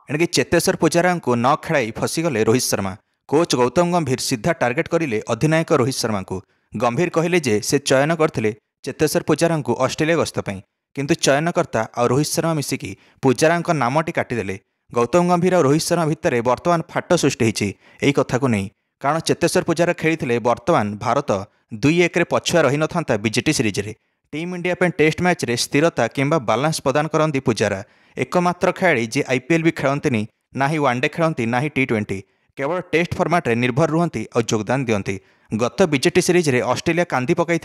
एणिक चेतेश्वर पूजारा को न खेल फसीगले रोहित शर्मा। कोच गौतम गंभीर सीधा टार्गेट करें अधिनायक रोहित शर्मा को। गंभीर कहले जे से चयन करते चेतेश्वर पूजारा को ऑस्ट्रेलिया गस्त पर, किंतु चयनकर्ता और रोहित शर्मा मिसिकी पूजारा नामटी काटिदेले। गौतम गंभीर और रोहित शर्मा भितर बर्तमान फाट सृष्टि होती कथा को नहीं, कारण चेतेश्वर पूजारा खेली बर्तमान भारत 2-1 पछुआ रही न था बीजेटी सीरीज रे। टीम इंडिया पे टेस्ट मैच रे स्थिरता किंबा बालांस प्रदान करती पूजारा। एकमात्र खेलाड़ी जी आईपीएल भी खेलती ना ही वनडे खेलती ना ही T20, केवल टेस्ट फर्माट रे निर्भर रुहति और योगदान दियंती। गत बीजेटी सीरीज रे ऑस्ट्रेलिया कांदी पकाई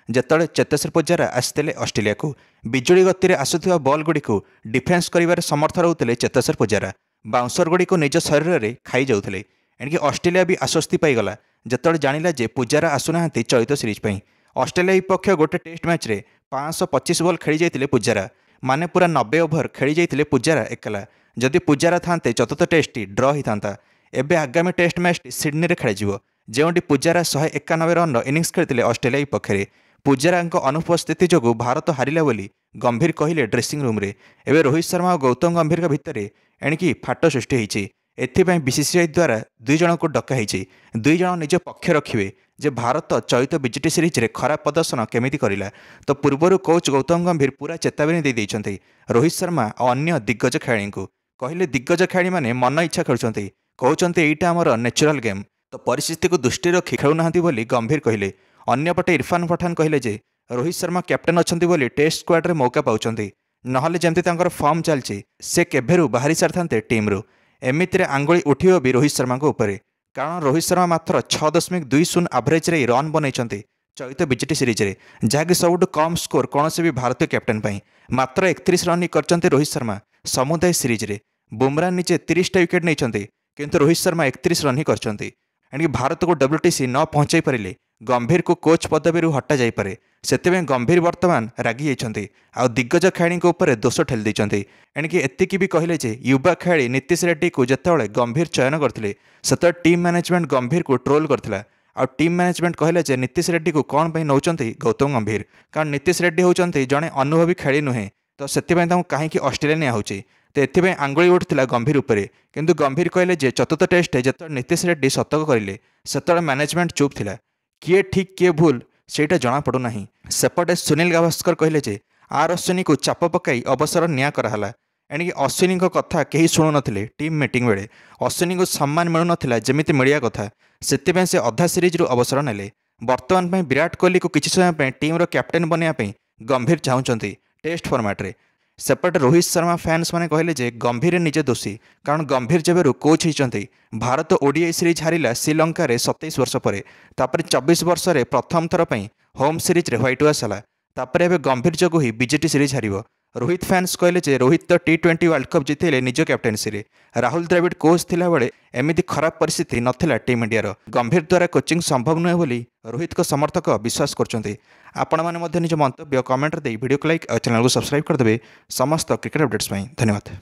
जेतले चेतेश्वर पूजारा आसते ऑस्ट्रेलिया को। बिजुली गति में आसुवा बॉल गुड़ी को डिफेन्स कर समर्थ रोते चेतेश्वर पूजारा। बाउंसर गुड़ी को निज शरीर में खाई जाते। एणिक ऑस्ट्रेलिया भी आश्वस्ति पाईगला जिते जाना जे पूजारा आसुना चलित सीरीज पर। ऑस्ट्रेलिया विपक्ष गोटे टेस्ट मैच रे 525 बॉल खेली जाते पूजारा, माने पूरा 90 ओभर खेली जाते पूजारा एकला। जदि पूजारा थांते चतुर्थ टेस्ट ड्र होता। एवं आगामी टेस्ट मैच सिडनी रे खेल जोटी पूजारा 191 रन इनिंग्स खेलते ऑस्ट्रेलिया विपक्ष। पूजारा अनुपस्थिति जो भारत हारिला बोली गंभीर कहले ड्रेसिंग रूम रे। एवं रोहित शर्मा और गौतम गंभीर भितर एणिकी फाट सृष्टि होती। एथिपाई बीसीसीआई द्वारा 2 जन को डकाई। 2 जन निज पक्ष रखिए जे भारत चलित बीजेटी सीरीज रे खराब प्रदर्शन केमिति करिला। तो पूर्वर कोच गौतम गंभीर पूरा चेतावनी दे देइछन्ते रोहित शर्मा और अन्य दिग्गज खेलाड़ी को। कहले दिग्गज खेलाड़ी माने मन इच्छा खेलुछन्ते, कहउछन्ते एइटा हमर नेचुरल गेम, तो परिस्थिति को दृष्टि रखी खेलुनाहांती बोली गंभीर कहले। अन्यपटे इरफान पठान कहले जे रोहित शर्मा कैप्टेन अछन्ती बोली टेस्ट स्क्वाड रे मौका पाउछन्ती, नहले जेमती तांकर फॉर्म चलछि से केभेरु बाहरी सारथांते टीम रो। एमितिरे आंगुली उठियो भी रोहित शर्मा को ऊपर, कारण रोहित शर्मा मात्र 6.20 एवरेज रे रन बनई चलित बीजेटी सीरीज रे, जहाँकि सबुठ कम स्कोर कौन भी भारतीय कैप्टेन पर। मात्र 31 रन करते रोहित शर्मा समुदाय सीरीज रे। बुमराह निजे 30टा विकेट नहीं, किंतु रोहित शर्मा 31 रन ही करछन्ती। एणिक भारत को WTC न पहुंचाई पारे गंभीर को कोच पदवी हटा जापे। से गंभीर वर्तमान रागी जाइछन्ती आ दिग्गज खेलाड़ी उपर दोष ठेली देइछन्ती। एणिक एतिकी भी कहले जे युवा खेलाड़ी नीतीश रेड्डी को जितेबाला गंभीर चयन करते से टीम मैनेजमेंट गंभीर को ट्रोल करथिला। आ टीम मैनेजमेंट कहले जे नीतीश रेड्डी को कौन पर नौचंती गौतम गंभीर, कारण नीतीश रेड्डी होचंती जड़े अनुभवी खेलाड़ी नुहे, तो से कहीं ऑस्ट्रेलिया निया होची। तो एथिपाई आंगुली उठिला गंभीर उपरे, किंतु गंभीर कहले जे चतुर्थ टेस्ट जिते नीतीश रेड्डी शतक करें से मैनेजमेंट चुप थिला। किए ठीक किए भूल सेटा जना पड़ूना। सेपटे सुनील गावस्कर कहले जे आर अश्विनी को चाप पकाई अवसर निया कराला। एणिक अश्विनी कथा कहीं शुणु नथिले। टीम मीटिंग बेले अश्विनी को सम्मान मिलू नथिला जेमिति मिलिया कथा, सेतिपय से अधा सीरीज रु अवसर नेले। वर्तमान में विराट कोहली को किसी समय टीम रो कैप्टेन बनवाई गंभीर चाहूँगी टेस्ट फॉर्मेट रे। सेपटे रोहित शर्मा फैंस माने कहले जे गंभीर निजे दोषी, कारण गंभीर जेबेरु कोच होती भारत ओडीआई सीरीज हारिला श्रीलंका रे 27 वर्ष पर, 24 वर्ष रे प्रथम थर पर होम सीरीज रे व्हाइट वॉश है। तापर एबे गंभीर जोगु ही बीजेटी सीरीज हारिबो। रोहित फैंस कहले जे रोहित तो T20 वर्ल्ड कप जीतले निज कैप्टेनसी रे। राहुल द्रविड़ कोच थिला बेले एमिति खराब परिस्थिति नथिला टीम इंडिया रो। गंभीर द्वारा कोचिंग संभव नुहे बोली रोहित को समर्थक विश्वास करछन्ते। आपण माने मध्य निज मंतव्य कमेंट दे वीडियो को लाइक और चैनल को सब्सक्राइब कर देबे समस्त क्रिकेट अपडेट्स ପାଇଁ। धन्यवाद।